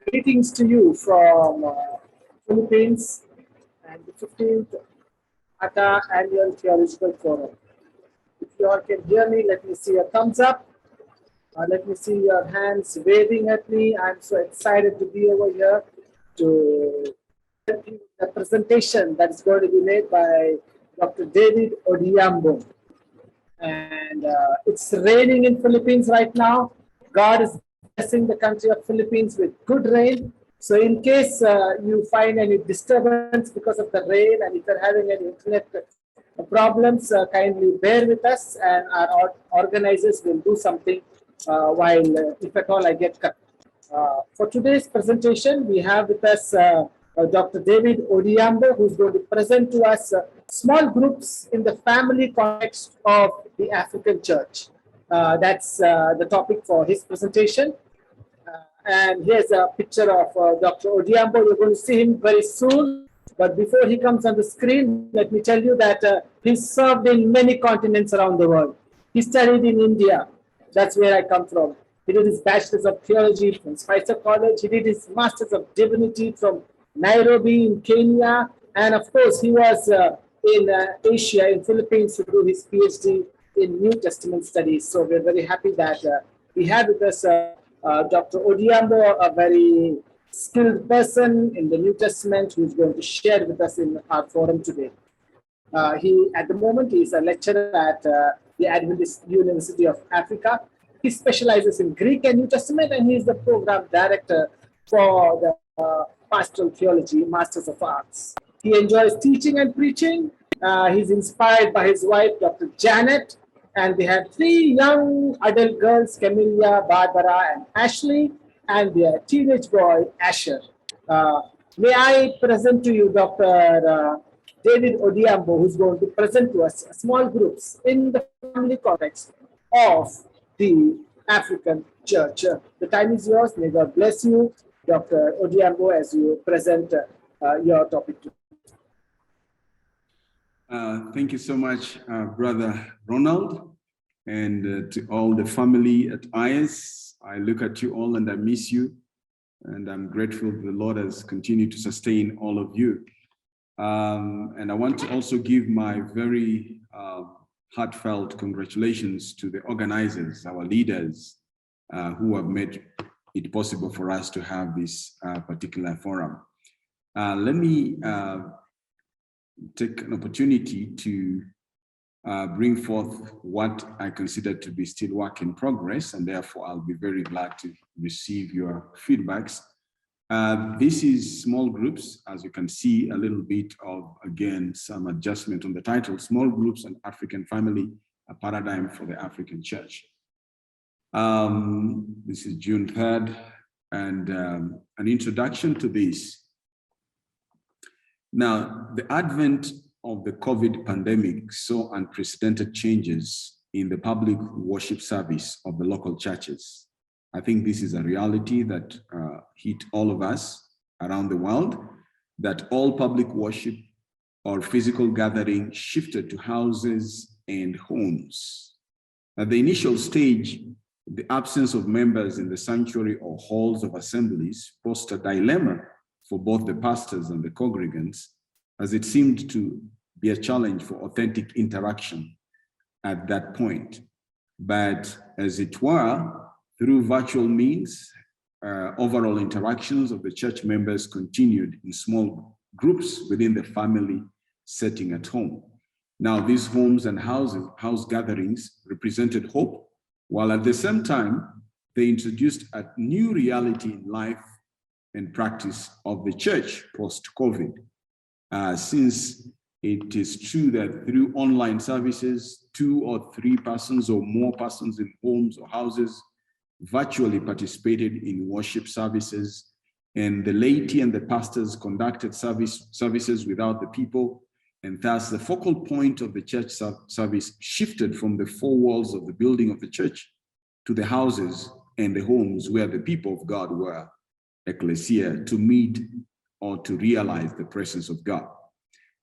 Greetings to you from Philippines and the 15th AATA Annual Theological Forum. If you all can hear me, let me see a thumbs up. Let me see your hands waving at me. I'm so excited to be over here to help you with the presentation that is going to be made by Dr. David Odhiambo. And it's raining in Philippines right now. God is blessing the country of Philippines with good rain. So in case you find any disturbance because of the rain, and if you're having any internet problems, kindly bear with us, and our organizers will do something while, if at all, I get cut. For today's presentation, we have with us Dr. David Odhiambo, who's going to present to us small groups in the family context of the African church. That's the topic for his presentation. And here's a picture of Dr. Odhiambo. You're going to see him very soon. But before he comes on the screen, let me tell you that he's served in many continents around the world. He studied in India. That's where I come from. He did his Bachelor's of Theology from Spicer College. He did his Master's of Divinity from Nairobi in Kenya. And of course, he was in Asia, in Philippines, to do his PhD in New Testament studies. So we're very happy that we have with us Dr. Odhiambo, a very skilled person in the New Testament, who is going to share with us in our forum today. He, at the moment, is a lecturer at the Adventist University of Africa. He specializes in Greek and New Testament, and he is the program director for the Pastoral Theology Masters of Arts. He enjoys teaching and preaching. He's inspired by his wife, Dr. Janet, and they have 3 young adult girls, Camelia, Barbara, and Ashley, and their teenage boy, Asher. May I present to you Dr. David Odhiambo, who's going to present to us small groups in the family context of the African church. The time is yours. May God bless you, Dr. Odhiambo, as you present your topic. Thank you so much, Brother Ronald, and to all the family at IS. I look at you all and I miss you, and I'm grateful the Lord has continued to sustain all of you. And I want to also give my very heartfelt congratulations to the organizers, our leaders, who have made it possible for us to have this particular forum. Let me take an opportunity to bring forth what I consider to be still work in progress, and therefore I'll be very glad to receive your feedbacks. This is small groups, as you can see, a little bit of, again, some adjustment on the title, Small Groups and African Family, a Paradigm for the African Church. This is June 3rd, and an introduction to this. Now, the advent of the COVID pandemic saw unprecedented changes in the public worship service of the local churches. I think this is a reality that hit all of us around the world, that all public worship or physical gathering shifted to houses and homes. At the initial stage, the absence of members in the sanctuary or halls of assemblies posed a dilemma for both the pastors and the congregants, as it seemed to be a challenge for authentic interaction at that point. But as it were, through virtual means, overall interactions of the church members continued in small groups within the family setting at home. Now, these homes and house gatherings represented hope, while at the same time, they introduced a new reality in life and practice of the church post-COVID. Since it is true that through online services, 2 or 3 persons or more persons in homes or houses virtually participated in worship services, and the laity and the pastors conducted services without the people, and thus the focal point of the church service shifted from the 4 walls of the building of the church to the houses and the homes where the people of God were, ecclesia, to meet or to realize the presence of God.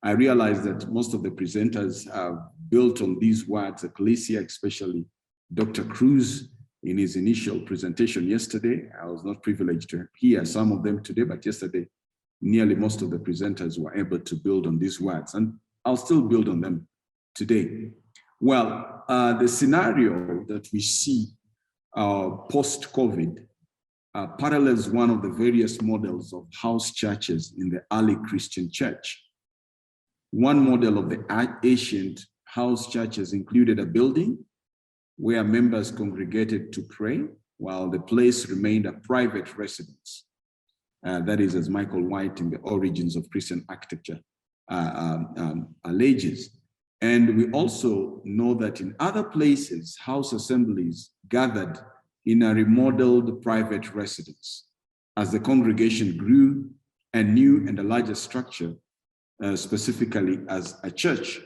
I realize that most of the presenters have built on these words, ecclesia, especially Dr. Cruz, in his initial presentation yesterday. I was not privileged to hear some of them today, but yesterday, nearly most of the presenters were able to build on these words, and I'll still build on them today. Well, the scenario that we see post-COVID parallels one of the various models of house churches in the early Christian church. One model of the ancient house churches included a building where members congregated to pray, while the place remained a private residence. That is, as Michael White in the Origins of Christian Architecture alleges. And we also know that in other places, house assemblies gathered in a remodeled private residence. As the congregation grew, a new and a larger structure, specifically as a church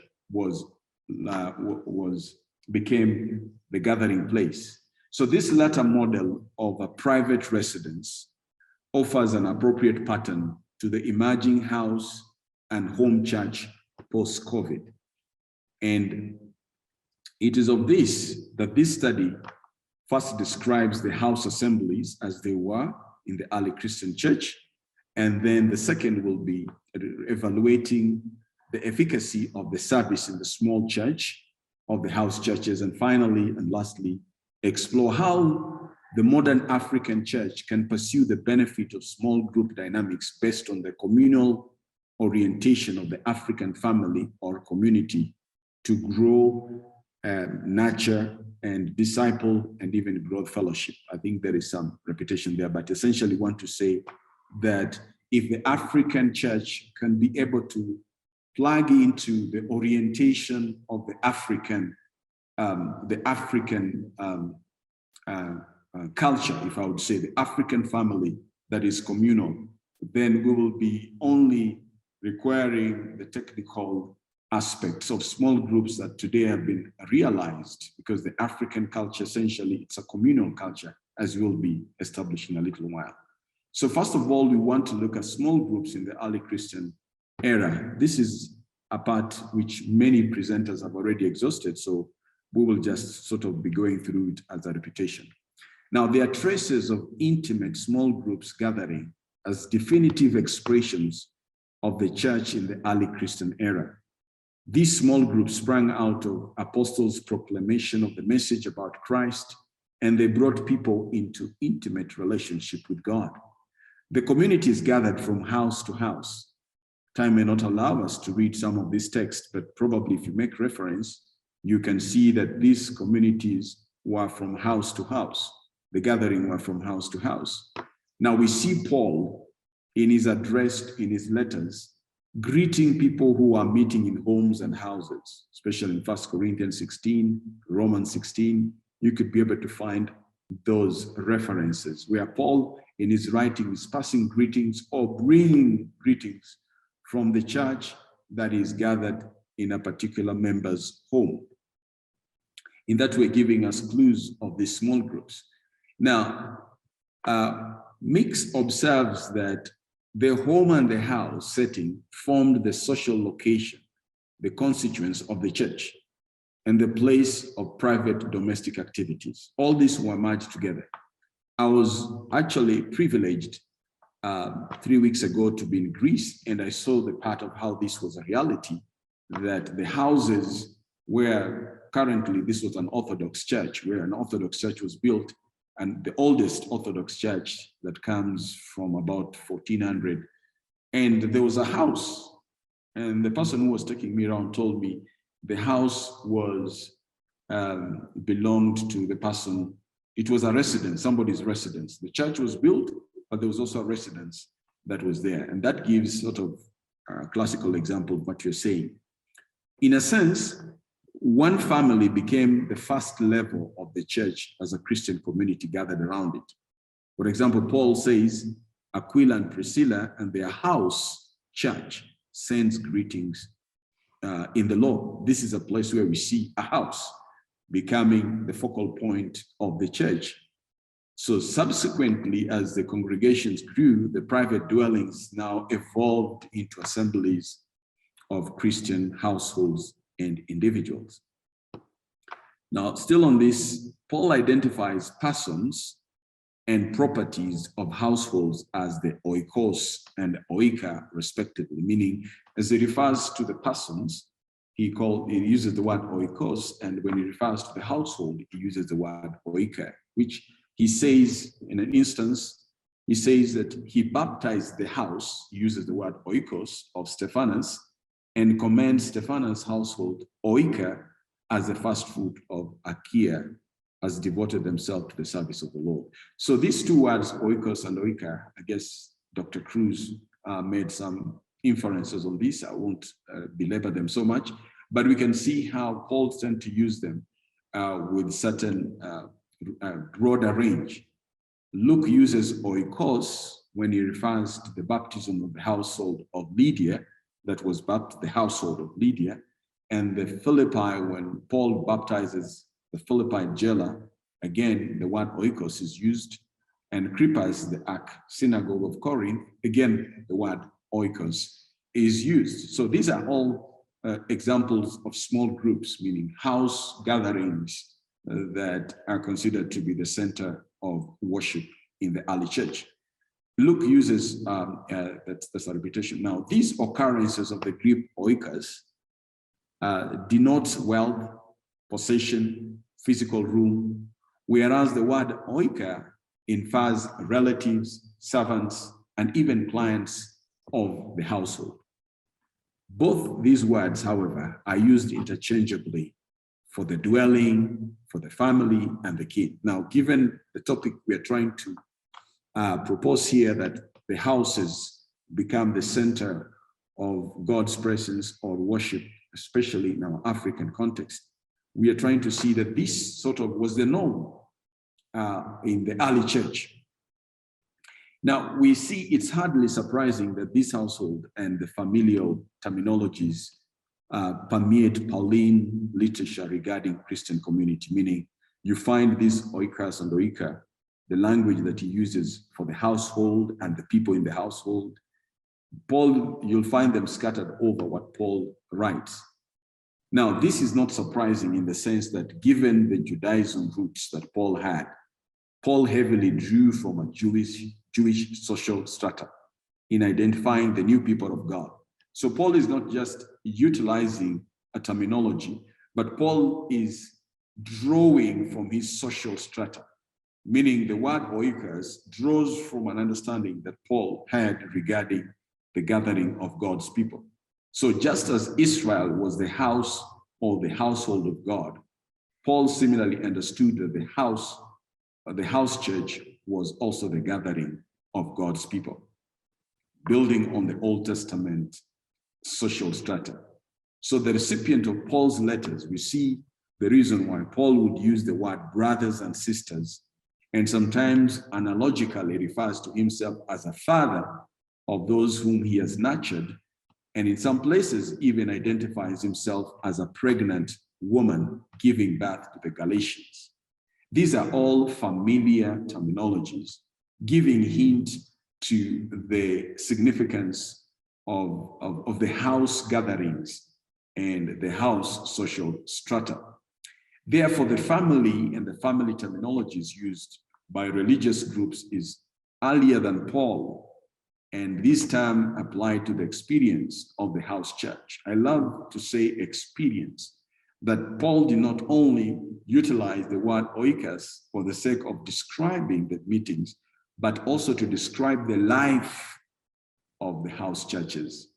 became the gathering place. So this latter model of a private residence offers an appropriate pattern to the emerging house and home church post-COVID. And it is of this that this study first describes the house assemblies as they were in the early Christian church. And then the second will be evaluating the efficacy of the service in the small church of the house churches. And finally, and lastly, explore how the modern African church can pursue the benefit of small group dynamics based on the communal orientation of the African family or community to grow, nurture, and disciple, and even growth fellowship. I think there is some repetition there, but essentially want to say that if the African church can be able to plug into the orientation of the African culture, if I would say, the African family that is communal, then we will be only requiring the technical aspects of small groups that today have been realized, because the African culture, essentially, it's a communal culture, as will be established in a little while. So first of all, we want to look at small groups in the early Christian era. This is a part which many presenters have already exhausted, so we will just sort of be going through it as a repetition. Now, there are traces of intimate small groups gathering as definitive expressions of the church in the early Christian era. These small groups sprang out of apostles' proclamation of the message about Christ, and they brought people into intimate relationship with God. The communities gathered from house to house. Time may not allow us to read some of these texts, but probably if you make reference, you can see that these communities were from house to house. The gathering were from house to house. Now we see Paul in his address, in his letters, greeting people who are meeting in homes and houses, especially in 1 Corinthians 16, Romans 16. You could be able to find those references where Paul in his writing is passing greetings or bringing greetings from the church that is gathered in a particular member's home. In that way, giving us clues of these small groups. Now, Mix observes that the home and the house setting formed the social location, the constituents of the church, and the place of private domestic activities. All these were merged together. I was actually privileged 3 weeks ago to be in Greece, and I saw the part of how this was a reality, that the houses where currently this was an Orthodox church, where an Orthodox church was built, and the oldest Orthodox church that comes from about 1400. And there was a house, and the person who was taking me around told me the house was belonged to the person. It was a residence, somebody's residence. The church was built, but there was also a residence that was there. And that gives sort of a classical example of what you're saying. In a sense, one family became the first level of the church as a Christian community gathered around it. For example, Paul says, Aquila and Priscilla and their house church sends greetings in the Lord. This is a place where we see a house becoming the focal point of the church. So subsequently, as the congregations grew, the private dwellings now evolved into assemblies of Christian households and individuals. Now, still on this, Paul identifies persons and properties of households as the oikos and oika, respectively, meaning as he refers to the persons, he uses the word oikos, and when he refers to the household, he uses the word oika, which he says in an instance, he says that he baptized the house, he uses the word oikos, of Stephanas, and commends Stephanas' household, oika, as the first fruit of Achaia, has devoted themselves to the service of the Lord. So these two words, oikos and oika, I guess Dr. Cruz made some inferences on this. I won't belabor them so much, but we can see how Paul tends to use them with certain broader range. Luke uses oikos when he refers to the baptism of the household of Lydia, that was the household of Lydia, and the Philippi, when Paul baptizes the Philippi jailer, again, the word oikos is used, and Crippus, the synagogue of Corinth, again, the word oikos is used. So these are all examples of small groups, meaning house gatherings that are considered to be the center of worship in the early church. Luke uses that's a repetition. Now, these occurrences of the Greek oikos denotes wealth, possession, physical room, whereas the word oika infers relatives, servants, and even clients of the household. Both these words, however, are used interchangeably for the dwelling, for the family, and the kid. Now, given the topic we are trying to propose here, that the houses become the center of God's presence or worship, especially in our African context, we are trying to see that this sort of was the norm in the early church. Now, we see it's hardly surprising that this household and the familial terminologies permeate Pauline literature regarding Christian community, meaning you find this oikas and oika, the language that he uses for the household and the people in the household. Paul, you'll find them scattered over what Paul writes. Now, this is not surprising in the sense that given the Judaism roots that Paul had, Paul heavily drew from a Jewish social strata in identifying the new people of God. So Paul is not just utilizing a terminology, but Paul is drawing from his social strata, meaning the word oikos draws from an understanding that Paul had regarding the gathering of God's people. So just as Israel was the house or the household of God, Paul similarly understood that the house church was also the gathering of God's people, building on the Old Testament social strata. So the recipient of Paul's letters, we see the reason why Paul would use the word brothers and sisters, and sometimes analogically refers to himself as a father of those whom he has nurtured, and in some places even identifies himself as a pregnant woman giving birth to the Galatians. These are all familiar terminologies, giving hint to the significance of the house gatherings and the house social strata. Therefore, the family and the family terminologies used by religious groups is earlier than Paul, and this term applied to the experience of the house church. I love to say experience, that Paul did not only utilize the word oikos for the sake of describing the meetings, but also to describe the life of the house churches.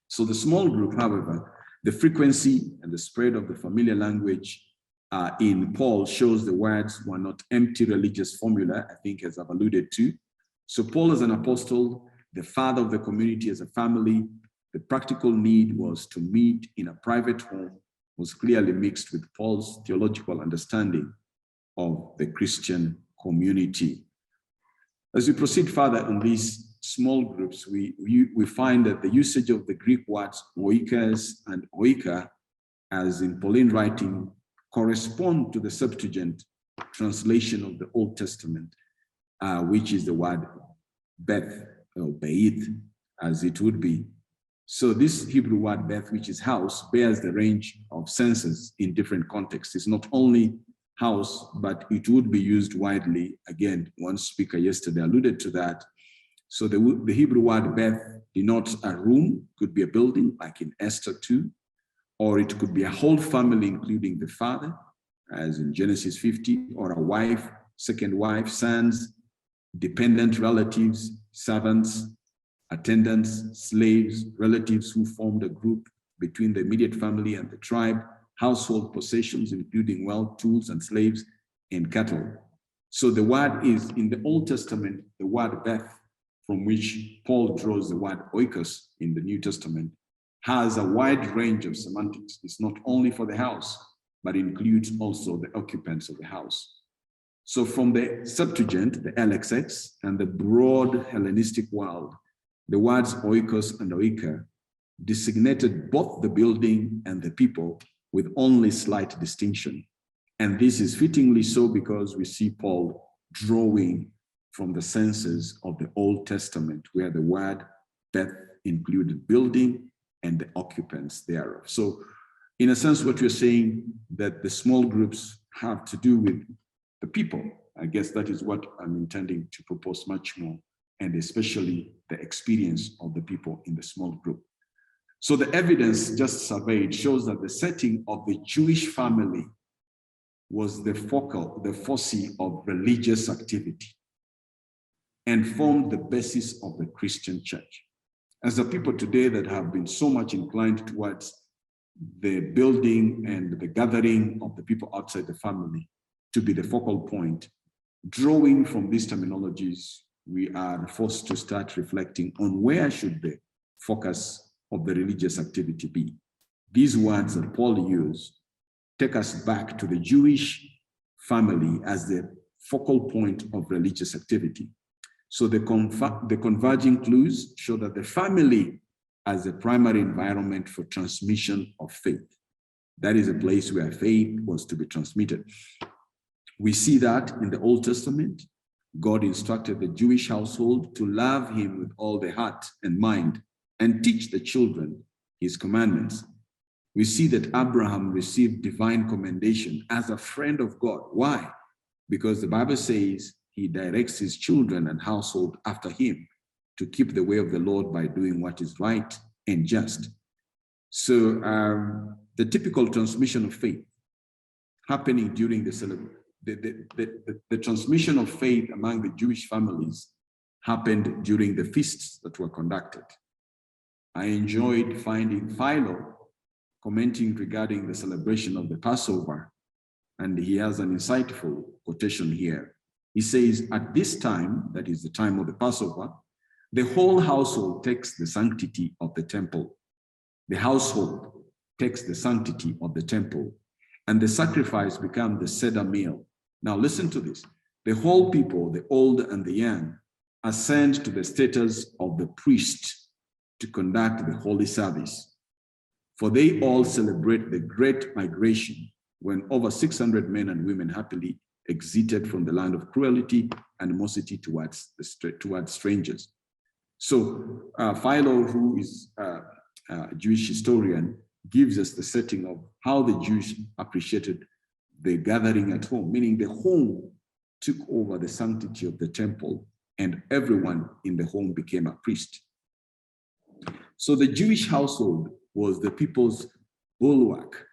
So the small group, however, the frequency and the spread of the familiar language in Paul shows the words were not empty religious formula, I think, as I've alluded to. So Paul as an apostle, the father of the community as a family, the practical need was to meet in a private home was clearly mixed with Paul's theological understanding of the Christian community. As we proceed further in these small groups, we find that the usage of the Greek words oikos and oika, as in Pauline writing, correspond to the Septuagint translation of the Old Testament, which is the word beth or beit, as it would be. So this Hebrew word beth, which is house, bears the range of senses in different contexts. It's not only house, but it would be used widely. Again, one speaker yesterday alluded to that. So the Hebrew word beth denotes a room, could be a building, like in Esther 2, or it could be a whole family, including the father, as in Genesis 50, or a wife, second wife, sons, dependent relatives, servants, attendants, slaves, relatives who formed a group between the immediate family and the tribe, household possessions, including wealth, tools, and slaves, and cattle. So the word is, in the Old Testament, the word beth, from which Paul draws the word oikos in the New Testament, has a wide range of semantics. It's not only for the house, but includes also the occupants of the house. So from the Septuagint, the LXX, and the broad Hellenistic world, the words oikos and oika designated both the building and the people with only slight distinction. And this is fittingly so because we see Paul drawing from the senses of the Old Testament, where the word beth included building and the occupants thereof. So in a sense, what we're saying that the small groups have to do with the people. I guess that is what I'm intending to propose much more, and especially the experience of the people in the small group. So the evidence just surveyed shows that the setting of the Jewish family was the foci of religious activity and formed the basis of the Christian church. As the people today that have been so much inclined towards the building and the gathering of the people outside the family to be the focal point, drawing from these terminologies, we are forced to start reflecting on where should the focus of the religious activity be. These words that Paul used take us back to the Jewish family as the focal point of religious activity. So the converging clues show that the family as the primary environment for transmission of faith. That is a place where faith was to be transmitted. We see that in the Old Testament. God instructed the Jewish household to love him with all their heart and mind and teach the children his commandments. We see that Abraham received divine commendation as a friend of God. Why? Because the Bible says he directs his children and household after him to keep the way of the Lord by doing what is right and just. So the typical transmission of faith happening during the transmission of faith among the Jewish families happened during the feasts that were conducted. I enjoyed finding Philo commenting regarding the celebration of the Passover, and he has an insightful quotation here. He says, at this time, that is the time of the Passover, the whole household takes the sanctity of the temple. The household takes the sanctity of the temple, and the sacrifice becomes the Seder meal. Now listen to this. The whole people, the old and the young, ascend to the status of the priest to conduct the holy service. For they all celebrate the great migration when over 600 men and women happily exited from the land of cruelty and animosity towards strangers. So Philo, who is a Jewish historian, gives us the setting of how the Jews appreciated the gathering at home, meaning the home took over the sanctity of the temple and everyone in the home became a priest. So the Jewish household was the people's bulwark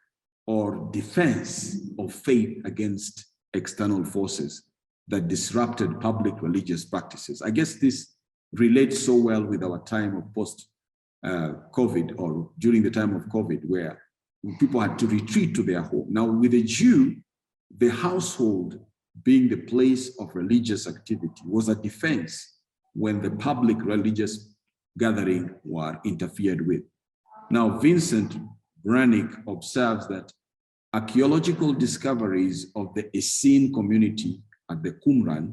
or defense of faith against external forces that disrupted public religious practices. I guess this relates so well with our time of post-COVID or during the time of COVID, where people had to retreat to their home. Now with a Jew, the household being the place of religious activity was a defense when the public religious gathering were interfered with. Now, Vincent Branick observes that archaeological discoveries of the Essene community at the Qumran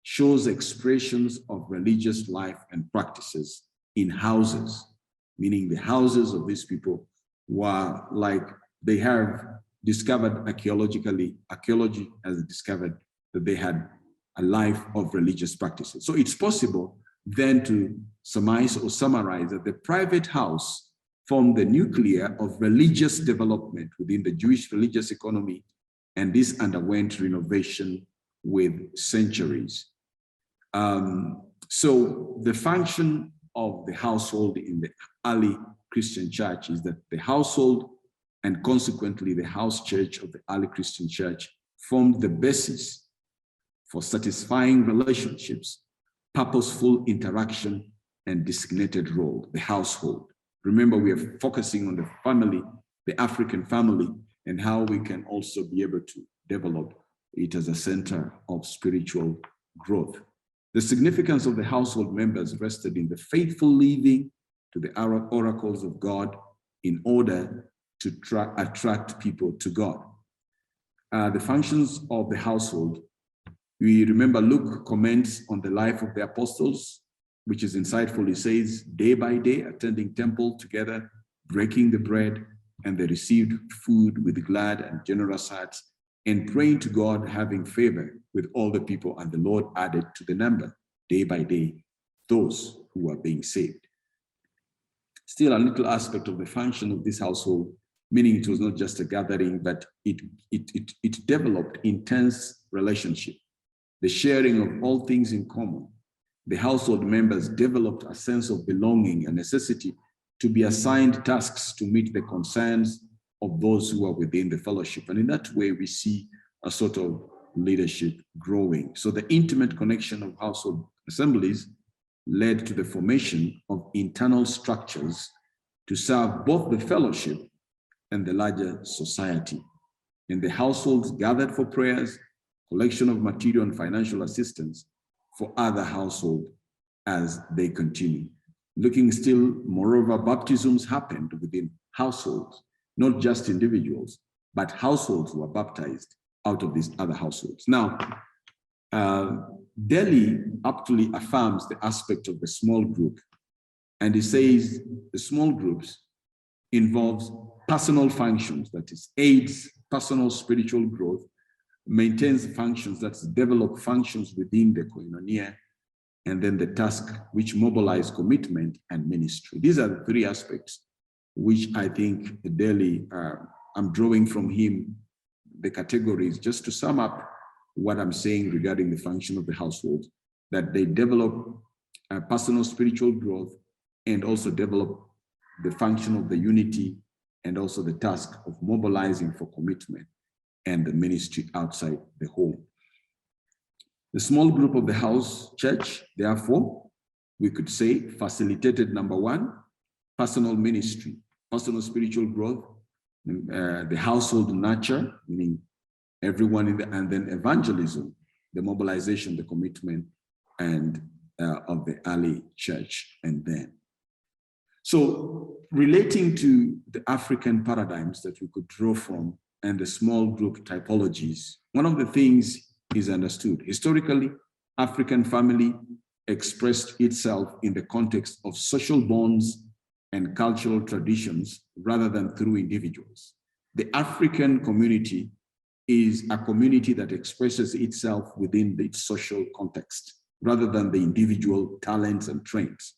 shows expressions of religious life and practices in houses, meaning the houses of these people were like they have discovered archaeology has discovered that they had a life of religious practices. So it's possible then to surmise or summarize that the private house formed the nucleus of religious development within the Jewish religious economy, and this underwent renovation with centuries. So the function of the household in the early Christian church is that the household and consequently the house church of the early Christian church formed the basis for satisfying relationships, purposeful interaction, and designated role, the household. Remember, we are focusing on the family, the African family, and how we can also be able to develop it as a center of spiritual growth. The significance of the household members rested in the faithful living to the oracles of God in order to attract people to God. The functions of the household, we remember Luke comments on the life of the apostles, which is insightful. He says, day by day, attending temple together, breaking the bread, and they received food with glad and generous hearts, and praying to God, having favor with all the people, and the Lord added to the number, day by day, those who were being saved. Still a little aspect of the function of this household, meaning it was not just a gathering, but it developed intense relationship, the sharing of all things in common. The household members developed a sense of belonging and necessity to be assigned tasks to meet the concerns of those who are within the fellowship. And in that way, we see a sort of leadership growing. So the intimate connection of household assemblies led to the formation of internal structures to serve both the fellowship and the larger society. And the households gathered for prayers, collection of material and financial assistance for other households as they continue. Looking still, moreover, baptisms happened within households, not just individuals, but households were baptized out of these other households. Now, Delhi actually affirms the aspect of the small group, and he says the small groups involves personal functions, that is, aids personal spiritual growth, maintains functions, that's develop functions within the koinonia, and then the task which mobilize commitment and ministry. These are the three aspects which I think Delhi, I'm drawing from him the categories just to sum up what I'm saying regarding the function of the household, that they develop personal spiritual growth and also develop the function of the unity and also the task of mobilizing for commitment and the ministry outside the home. The small group of the house church, therefore, we could say facilitated, number one, personal ministry, personal spiritual growth, the household nurture, meaning everyone in the, and then evangelism, the mobilization, the commitment, and of the early church and then. So relating to the African paradigms that we could draw from and the small group typologies, one of the things is understood. Historically, African family expressed itself in the context of social bonds and cultural traditions rather than through individuals. The African community is a community that expresses itself within its social context rather than the individual talents and traits.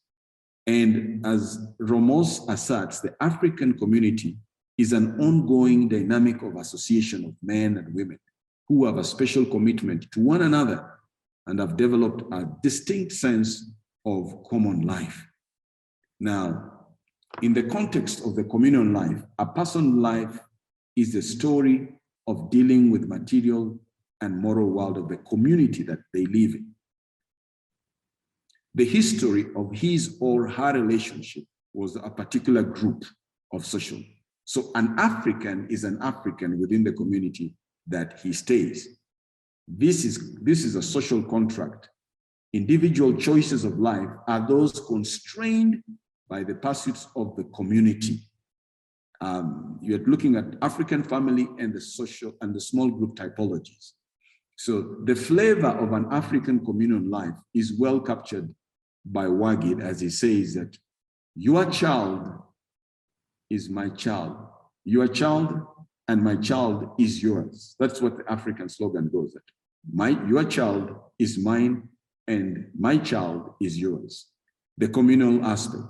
And as Ramos asserts, the African community is an ongoing dynamic of association of men and women who have a special commitment to one another and have developed a distinct sense of common life. Now, in the context of the communal life, a person's life is the story of dealing with material and moral world of the community that they live in. The history of his or her relationship was a particular group of social. So an African is an African within the community that he stays. This is a social contract. Individual choices of life are those constrained by the pursuits of the community. You're looking at African family and the social and the small group typologies. So the flavor of an African communal life is well captured by Wagid as he says that your child is my child. Your child and my child is yours. That's what the African slogan goes at. Your child is mine and my child is yours. The communal aspect.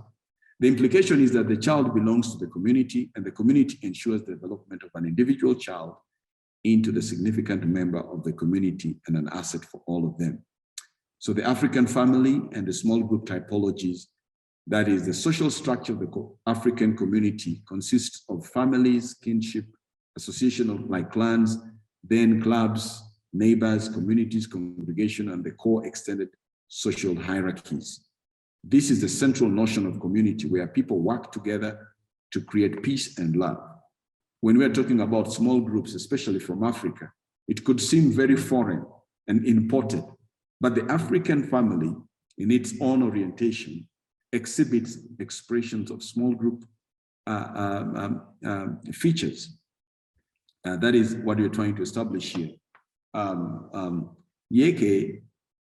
The implication is that the child belongs to the community, and the community ensures the development of an individual child into the significant member of the community and an asset for all of them. So the African family and the small group typologies, that is the social structure of the African community, consists of families, kinship, association of like clans, then clubs, neighbors, communities, congregation, and the core extended social hierarchies. This is the central notion of community where people work together to create peace and love. When we're talking about small groups, especially from Africa, it could seem very foreign and imported, but the African family in its own orientation exhibits expressions of small group features. That is what we're trying to establish here. Yeke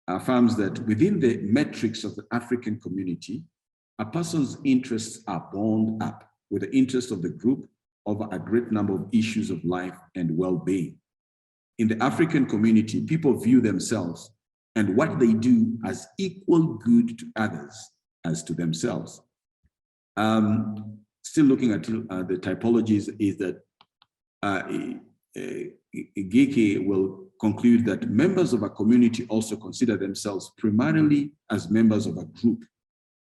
affirms that within the metrics of the African community, a person's interests are bound up with the interests of the group over a great number of issues of life and well-being. In the African community, people view themselves and what they do as equal good to others as to themselves. Still looking at the typologies is that Geke will conclude that members of a community also consider themselves primarily as members of a group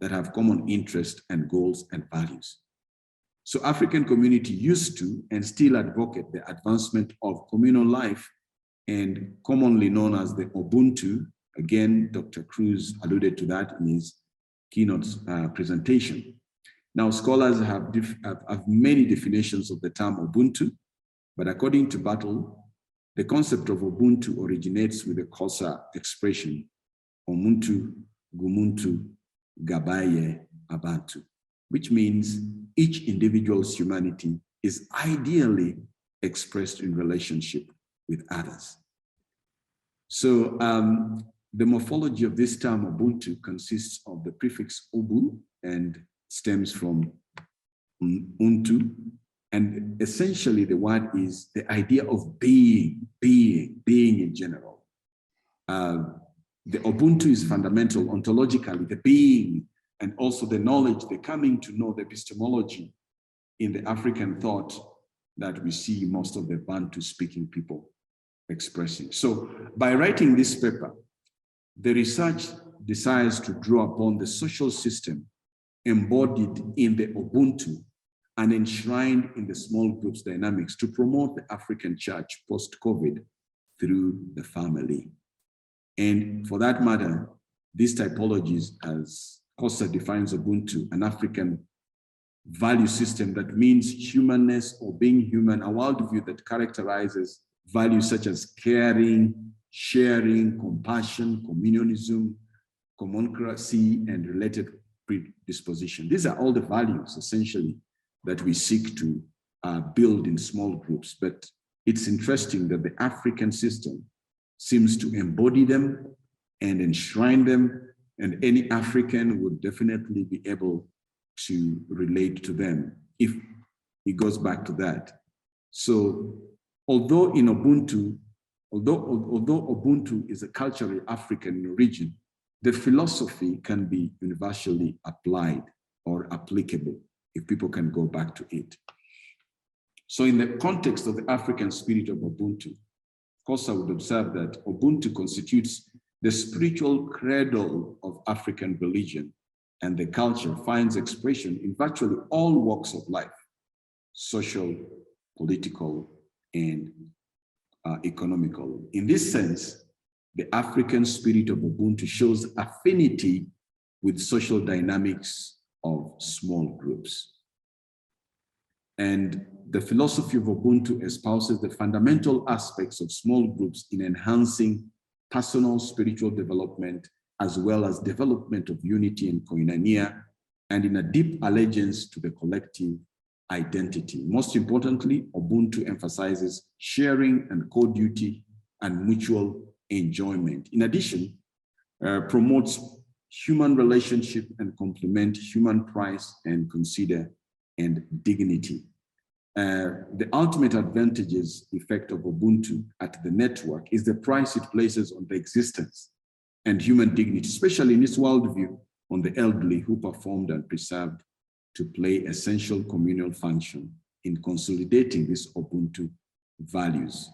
that have common interests and goals and values. So African community used to and still advocate the advancement of communal life, and commonly known as the Ubuntu. Again, Dr. Cruz alluded to that in his keynote presentation. Now, scholars have many definitions of the term Ubuntu, but according to Battle, the concept of Ubuntu originates with the Xhosa expression, Omuntu, Gumuntu, Gabaye, Abantu, which means each individual's humanity is ideally expressed in relationship with others. So the morphology of this term Ubuntu consists of the prefix Ubu and stems from Untu. And essentially the word is the idea of being in general. The Ubuntu is fundamental ontologically, the being, and also the knowledge, the coming to know, the epistemology in the African thought that we see most of the Bantu speaking people expressing. So by writing this paper, the research desires to draw upon the social system embodied in the Ubuntu and enshrined in the small groups dynamics to promote the African church post-COVID through the family. And for that matter, these typologies, as Xhosa defines Ubuntu, an African value system that means humanness or being human, a worldview that characterizes values such as caring, sharing, compassion, communionism, commonocracy, and related predisposition. These are all the values, essentially, that we seek to build in small groups. But it's interesting that the African system seems to embody them and enshrine them, and any African would definitely be able to relate to them if it goes back to that. So although in Ubuntu, although Ubuntu is a culturally African origin, the philosophy can be universally applied or applicable if people can go back to it. So in the context of the African spirit of Ubuntu, of course, I would observe that Ubuntu constitutes the spiritual cradle of African religion, and the culture finds expression in virtually all walks of life, social, political, and economical. In this sense, the African spirit of Ubuntu shows affinity with social dynamics of small groups. And the philosophy of Ubuntu espouses the fundamental aspects of small groups in enhancing personal spiritual development, as well as development of unity and koinonia, and in a deep allegiance to the collective identity. Most importantly, Ubuntu emphasizes sharing and co-duty and mutual enjoyment. In addition, promotes human relationship and complement human price and consider and dignity. The ultimate advantages effect of Ubuntu at the network is the price it places on the existence and human dignity, especially in its worldview on the elderly who performed and preserved to play essential communal function in consolidating these Ubuntu values.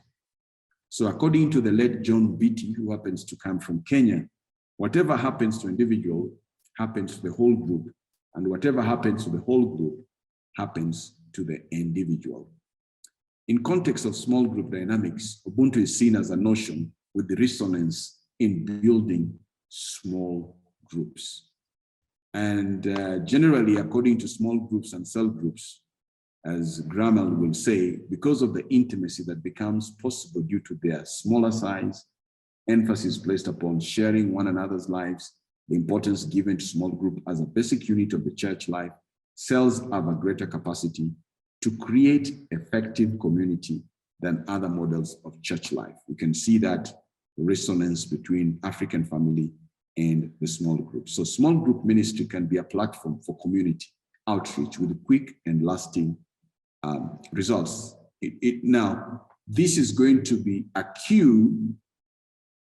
So according to the late John Beatty, who happens to come from Kenya, whatever happens to individual happens to the whole group, and whatever happens to the whole group happens to the individual. In context of small group dynamics, Ubuntu is seen as a notion with the resonance in building small groups. And generally, according to small groups and cell groups, as Grammel will say, because of the intimacy that becomes possible due to their smaller size, emphasis placed upon sharing one another's lives, the importance given to small group as a basic unit of the church life, cells have a greater capacity to create effective community than other models of church life. We can see that resonance between African family and the small group. So small group ministry can be a platform for community outreach with quick and lasting results. Now, this is going to be a cue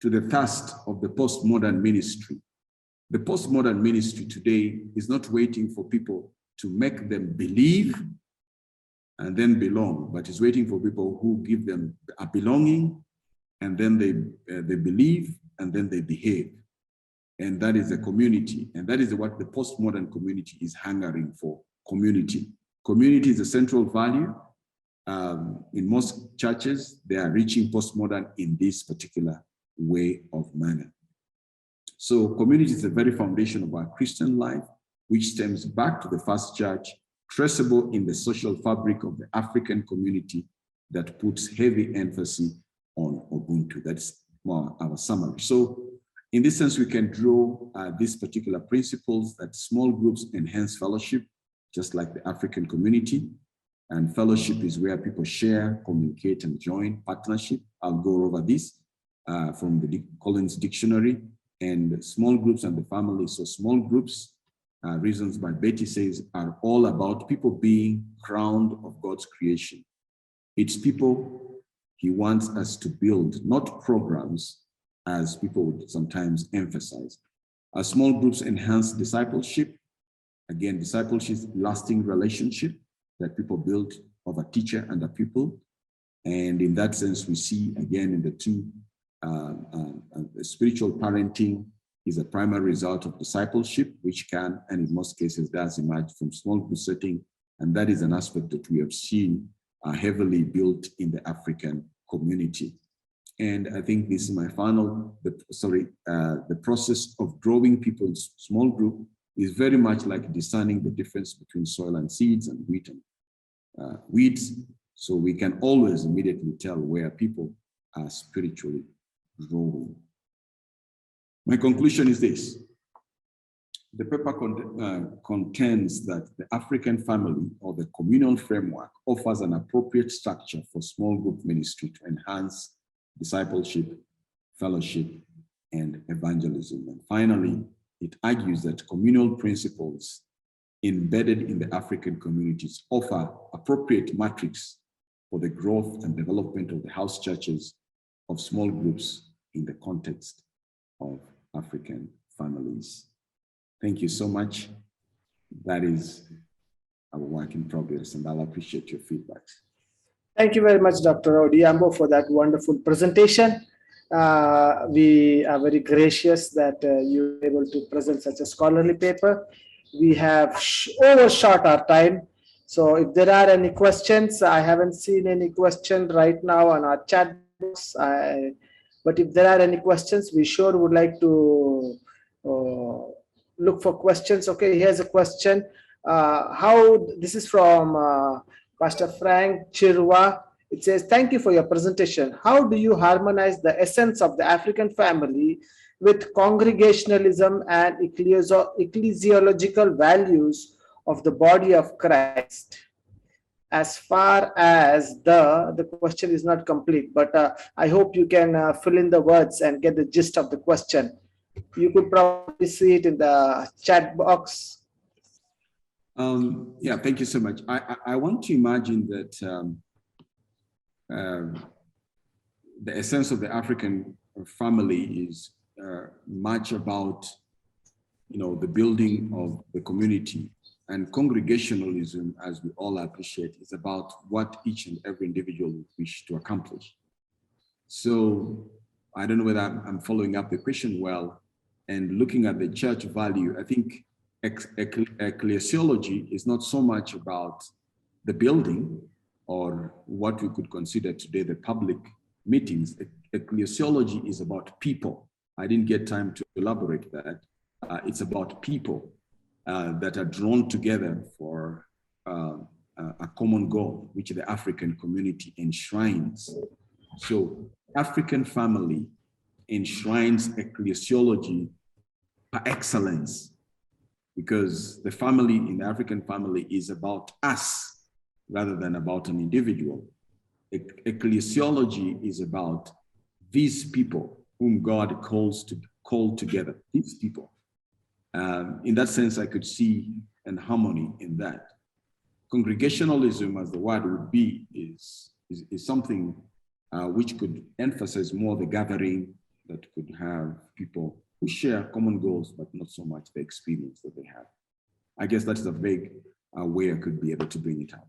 to the thirst of the postmodern ministry. The postmodern ministry today is not waiting for people to make them believe and then belong, but is waiting for people who give them a belonging, and then they believe, and then they behave. And that is a community, and that is what the postmodern community is hungering for, community. Community is a central value. In most churches, they are reaching postmodern in this particular way of manner. So community is the very foundation of our Christian life, which stems back to the first church, traceable in the social fabric of the African community that puts heavy emphasis on Ubuntu. That's our summary. So in this sense, we can draw these particular principles that small groups enhance fellowship, just like the African community. And fellowship is where people share, communicate, and join. Partnership, I'll go over this from the Collins Dictionary. And small groups and the family. So small groups, reasons by Betty says, are all about people being crowned of God's creation. It's people he wants us to build, not programs, as people would sometimes emphasize. Small groups enhance discipleship. Again, discipleship is lasting relationship that people build of a teacher and a pupil. And in that sense, we see again in the two, spiritual parenting is a primary result of discipleship, which can, and in most cases does emerge from small group setting. And that is an aspect that we have seen heavily built in the African community. And I think this is my final, the process of growing people in small group is very much like discerning the difference between soil and seeds and wheat and weeds. So we can always immediately tell where people are spiritually growing. My conclusion is this. The paper contends that the African family or the communal framework offers an appropriate structure for small group ministry to enhance discipleship, fellowship, and evangelism. And finally, it argues that communal principles embedded in the African communities offer appropriate metrics for the growth and development of the house churches of small groups in the context of African families. Thank you so much. That is our work in progress, and I'll appreciate your feedback. Thank you very much, Dr. Odhiambo, for that wonderful presentation. We are very gracious that you were able to present such a scholarly paper. We have overshot our time. So if there are any questions, I haven't seen any question right now on our chat box. But if there are any questions, we sure would like to look for questions. Okay, here's a question. This is from Pastor Frank Chirwa. It says, thank you for your presentation. How do you harmonize the essence of the African family with congregationalism and ecclesiological values of the body of Christ? As far as the question is not complete, but I hope you can fill in the words and get the gist of the question. You could probably see it in the chat box. Yeah, thank you so much. I want to imagine that the essence of the African family is much about, the building of the community. And congregationalism, as we all appreciate, is about what each and every individual wish to accomplish. So I don't know whether I'm following up the question well, and looking at the church value, I think ecclesiology is not so much about the building or what we could consider today the public meetings. Ecclesiology is about people. I didn't get time to elaborate that. It's about people that are drawn together for a common goal, which the African community enshrines. So African family enshrines ecclesiology par excellence, because the family in the African family is about us rather than about an individual. Ecclesiology is about these people whom God called together, these people. In that sense, I could see an harmony in that. Congregationalism, as the word would be, is something which could emphasize more the gathering, that could have people who share common goals, but not so much the experience that they have. I guess that is a vague way I could be able to bring it out.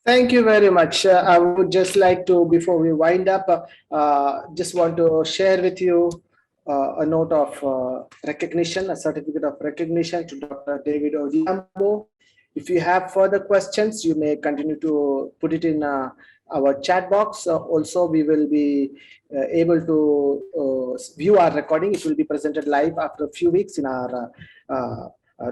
Thank you very much. I would just like to, before we wind up, just want to share with you a note of recognition, a certificate of recognition to Dr. David Odhiambo. If you have further questions, you may continue to put it in our chat box. Also, we will be able to view our recording. It will be presented live after a few weeks in our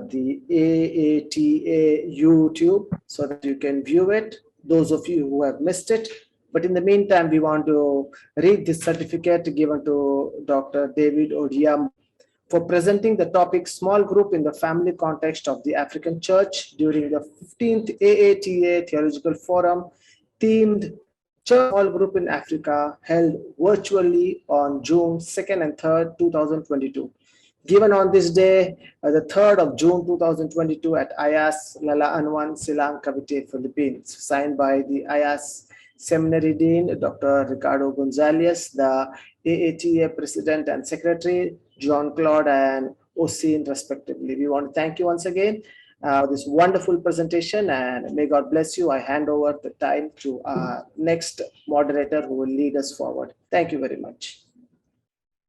the AATA YouTube, so that you can view it, those of you who have missed it. But in the meantime, we want to read this certificate given to Dr. David Odhiambo for presenting the topic Small Group in the Family Context of the African Church during the 15th AATA Theological Forum, themed Church Small Group in Africa, held virtually on June 2nd and 3rd, 2022. Given on this day, the 3rd of June 2022 at IAS Lala Anwan, Silang, Cavite, Philippines, signed by the IAS Seminary Dean, Dr. Ricardo Gonzalez, the AATA President and Secretary, John Claude and Osin, respectively. We want to thank you once again for this wonderful presentation, and may God bless you. I hand over the time to our next moderator who will lead us forward. Thank you very much.